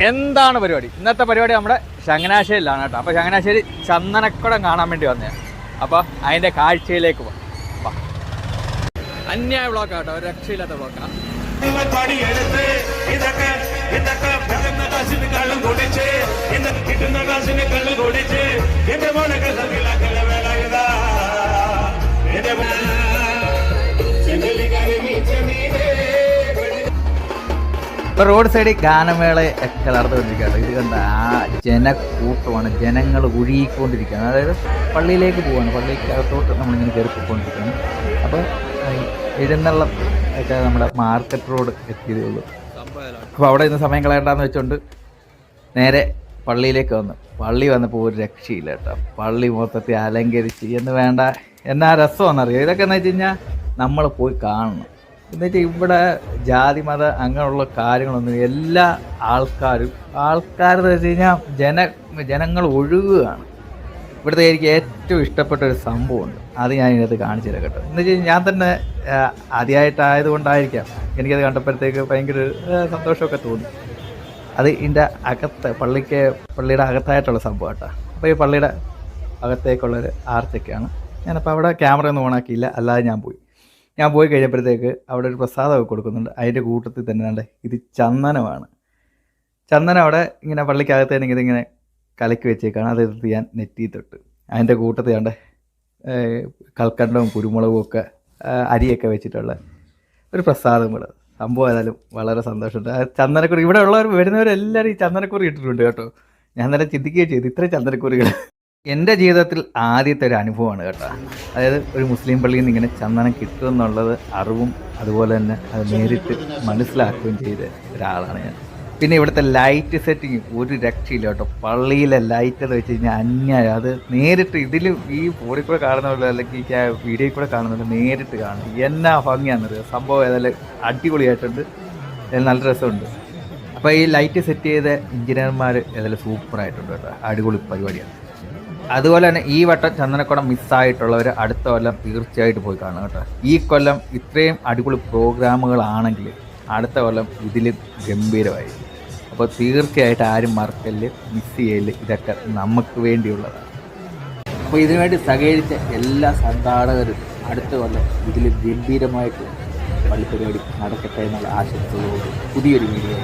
എന്താണ് പരിപാടി? ഇന്നത്തെ പരിപാടി നമ്മുടെ ചങ്ങനാശ്ശേരിയിലാണ് കേട്ടോ. അപ്പോൾ ചങ്ങനാശ്ശേരി ചന്ദനക്കുടം കാണാൻ വേണ്ടി വന്നതാണ്. അപ്പോൾ അതിൻ്റെ കാഴ്ചയിലേക്ക് പോകാം. അന്യായ ബ്ലോക്കാണ് കേട്ടോ, ഒരു രക്ഷയില്ലാത്ത ബ്ലോക്കാണ്. ഇപ്പോൾ റോഡ് സൈഡിൽ ഗാനമേള ഒക്കെ നടന്നുകൊണ്ടിരിക്കുകയാണ്. ഇത് കണ്ട ആ ജനക്കൂട്ടമാണ്, ജനങ്ങൾ ഒഴുകിക്കൊണ്ടിരിക്കുകയാണ്. അതായത് പള്ളിയിലേക്ക് പോവുകയാണ്, പള്ളിക്കകത്തോട്ട് നമ്മളിങ്ങനെ കയറി പോയിക്കൊണ്ടിരിക്കുകയാണ്. അപ്പോൾ എഴുന്നള്ളം ഒക്കെ നമ്മുടെ മാർക്കറ്റ് റോഡ് എത്തിയതേ ഉള്ളൂ. അപ്പോൾ അവിടെ ഇന്ന് സമയം കളയണ്ടെന്ന് വെച്ചുകൊണ്ട് നേരെ പള്ളിയിലേക്ക് വന്നു. പള്ളി വന്നപ്പോൾ ഒരു രക്ഷയില്ല കേട്ടോ. പള്ളി മൊത്തത്തിൽ അലങ്കരിച്ച് എന്ന് വേണ്ട എന്നാ രസമാണെന്നറിയാം. ഇതൊക്കെ എന്ന് വെച്ച് കഴിഞ്ഞാൽ നമ്മൾ പോയി കാണണം. എന്ന് വെച്ചാൽ ഇവിടെ ജാതി മത അങ്ങനെയുള്ള കാര്യങ്ങളൊന്നും, എല്ലാ ആൾക്കാരെന്ന് വെച്ച് കഴിഞ്ഞാൽ ജനങ്ങൾ ഒഴുകുകയാണ്. ഇവിടുത്തെ എനിക്ക് ഏറ്റവും ഇഷ്ടപ്പെട്ട ഒരു സംഭവമുണ്ട്, അത് ഞാൻ ഇതിനകത്ത് കാണിച്ചു തരാം കേട്ടോ. എന്ന് വെച്ച് കഴിഞ്ഞാൽ ഞാൻ തന്നെ ആദ്യമായിട്ടായതുകൊണ്ടായിരിക്കാം എനിക്കത് കണ്ടപ്പോഴത്തേക്ക് ഭയങ്കര സന്തോഷമൊക്കെ തോന്നി. അത് ഇതിൻ്റെ അകത്ത് പള്ളിയുടെ അകത്തായിട്ടുള്ള സംഭവം കേട്ടോ. അപ്പോൾ ഈ പള്ളിയുടെ അകത്തേക്കുള്ളൊരു ആർച്ചൊക്കെയാണ്. ഞാനപ്പോൾ അവിടെ ക്യാമറ ഒന്നും ഓണാക്കിയില്ല, അല്ലാതെ ഞാൻ പോയി കഴിഞ്ഞപ്പോഴത്തേക്ക് അവിടെ ഒരു പ്രസാദമൊക്കെ കൊടുക്കുന്നുണ്ട്. അതിൻ്റെ കൂട്ടത്തിൽ തന്നെ കണ്ടേ, ഇത് ചന്ദനമാണ്. ചന്ദനം അവിടെ ഇങ്ങനെ പള്ളിക്കകത്ത് തന്നെ ഇതിങ്ങനെ കലക്കി വെച്ചേക്കാണ്. അതെടുത്ത് ഞാൻ നെറ്റി തൊട്ട് അതിൻ്റെ കൂട്ടത്തിൽ കണ്ടേ കൽക്കണ്ടവും കുരുമുളകും ഒക്കെ അരിയൊക്കെ വെച്ചിട്ടുള്ള ഒരു പ്രസാദം കൂടെ. സംഭവം ഏതായാലും വളരെ സന്തോഷമുണ്ട്. ചന്ദനക്കുറി ഇവിടെ ഉള്ളവർ വരുന്നവരെല്ലാവരും ഈ ചന്ദനക്കുറി ഇട്ടിട്ടുണ്ട് കേട്ടോ. ഞാൻ തന്നെ ചിന്തിക്കുകയും ചെയ്തു, ഇത്രയും ചന്ദനക്കുറികൾ എൻ്റെ ജീവിതത്തിൽ ആദ്യത്തെ ഒരു അനുഭവമാണ് കേട്ടോ. അതായത് ഒരു മുസ്ലിം പള്ളിയിൽ നിന്ന് ഇങ്ങനെ ചന്ദനം കിട്ടുമെന്നുള്ളത് അറിവും അതുപോലെ തന്നെ അത് നേരിട്ട് മനസ്സിലാക്കുകയും ചെയ്ത ഒരാളാണ് ഞാൻ. പിന്നെ ഇവിടുത്തെ ലൈറ്റ് സെറ്റിങ് ഒരു രക്ഷയില്ല കേട്ടോ. പള്ളിയിലെ ലൈറ്റ് എന്ന് വെച്ച് കഴിഞ്ഞാൽ അന്യായം. അത് നേരിട്ട് ഇതിൽ ഈ ഫോണിൽ കൂടെ കാണുന്നല്ലോ അല്ലെങ്കിൽ വീഡിയോയിൽ കൂടെ കാണുന്നല്ലോ, നേരിട്ട് കാണും. എന്നാ ഭംഗിയാണെന്നറിയാം. സംഭവം ഏതായാലും അടിപൊളിയായിട്ടുണ്ട്, നല്ല രസമുണ്ട്. അപ്പോൾ ഈ ലൈറ്റ് സെറ്റ് ചെയ്ത എഞ്ചിനീയർമാർ ഏതായാലും സൂപ്പറായിട്ടുണ്ട് കേട്ടോ. അടിപൊളി പരിപാടിയാണ്. അതുപോലെ തന്നെ ഈ വട്ടം ചന്ദനക്കുടം മിസ്സായിട്ടുള്ളവർ അടുത്ത കൊല്ലം തീർച്ചയായിട്ടും പോയി കാണും കേട്ടോ. ഈ കൊല്ലം ഇത്രയും അടിപൊളി പ്രോഗ്രാമുകളാണെങ്കിൽ അടുത്ത കൊല്ലം ഇതിലും ഗംഭീരമായി. അപ്പോൾ തീർച്ചയായിട്ടും ആരും മറക്കല്, മിസ് ചെയ്യല്. ഇതൊക്കെ നമുക്ക് വേണ്ടിയുള്ളതാണ്. അപ്പോൾ ഇതിനുവേണ്ടി സഹകരിച്ച എല്ലാ സംഘാടകരും അടുത്ത കൊല്ലം ഇതിൽ ഗംഭീരമായിട്ട് പള്ളിപ്പരിപാടി നടക്കട്ടെ എന്നുള്ള ആശംസകളോട് പുതിയൊരു വീഡിയോ